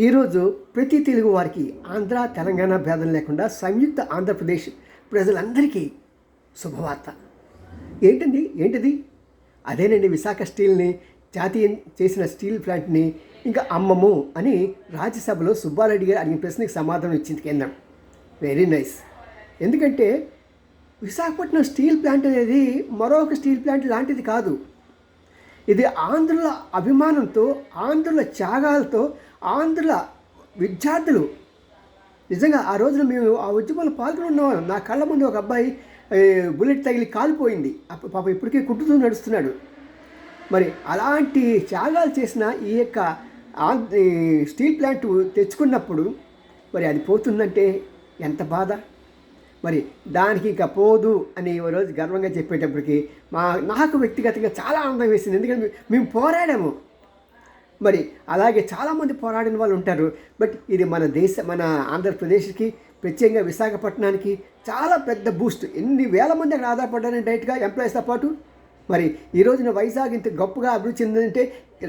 ఈరోజు ప్రతి తెలుగు వారికి ఆంధ్ర తెలంగాణ భేదం లేకుండా సంయుక్త ఆంధ్రప్రదేశ్ ప్రజలందరికీ శుభవార్త. ఏంటిది? అదేనండి, విశాఖ స్టీల్ని జాతీయం చేసిన స్టీల్ ప్లాంట్ని ఇంకా అమ్మము అని రాజ్యసభలో సుబ్బారెడ్డి గారు అడిగిన ప్రశ్నకి సమాధానం ఇచ్చింది కేంద్రం. Very nice. ఎందుకంటే విశాఖపట్నం స్టీల్ ప్లాంట్ అనేది మరొక స్టీల్ ప్లాంట్ లాంటిది కాదు. ఇది ఆంధ్రుల అభిమానంతో, ఆంధ్రుల త్యాగాలతో, ఆంధ్రుల విద్యార్థులు నిజంగా ఆ రోజున మేము ఆ ఉద్యమంలో పాల్గొన్నాం. నా కళ్ళ ముందు ఒక అబ్బాయి బుల్లెట్ తగిలి కాలిపోయింది. పాప ఇప్పటికీ కుట్టుతూ నడుస్తున్నాడు. మరి అలాంటి త్యాగాలు చేసిన ఈ యొక్క స్టీల్ ప్లాంట్ తెచ్చుకున్నప్పుడు మరి అది పోతుందంటే ఎంత బాధ. మరి దానికి ఇంకా పోదు అని రోజు గర్వంగా చెప్పేటప్పటికి నాకు వ్యక్తిగతంగా చాలా ఆనందం వేసింది. ఎందుకంటే మేము పోరాడాము. మరి అలాగే చాలామంది పోరాడిన వాళ్ళు ఉంటారు. బట్ ఇది మన ఆంధ్రప్రదేశ్కి, ప్రత్యేకంగా విశాఖపట్నానికి చాలా పెద్ద బూస్ట్. ఎన్ని వేల మంది అక్కడ ఆధారపడ్డారని డైరెక్ట్గా ఎంప్లాయీస్తో పాటు. మరి ఈ రోజున వైజాగ్ ఇంత గొప్పగా అభివృద్ధి చెందిందంటే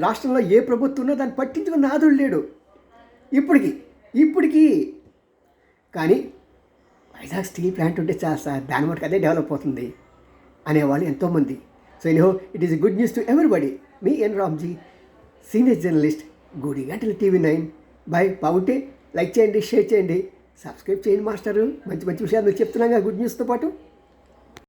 రాష్ట్రంలో ఏ ప్రభుత్వం ఉన్నా దాన్ని పట్టించుకున్న నాదుడు లేడు ఇప్పటికీ. కానీ వైజాగ్ స్టీల్ ప్లాంట్ ఉంటే చాలా సార్, దాని మటుకు అదే డెవలప్ అవుతుంది అనేవాళ్ళు ఎంతోమంది. So anyhow, it is good news to everybody. మీ ఎన్ రామ్జీ, సీనియర్ జర్నలిస్ట్, గూడిగంటల TV9. బాయ్. బాగుంటే లైక్ చేయండి, షేర్ చేయండి, సబ్స్క్రైబ్ చేయండి మాస్టరు. మంచి మంచి విషయాలు మీకు చెప్తున్నాగా గుడ్ న్యూస్తో పాటు.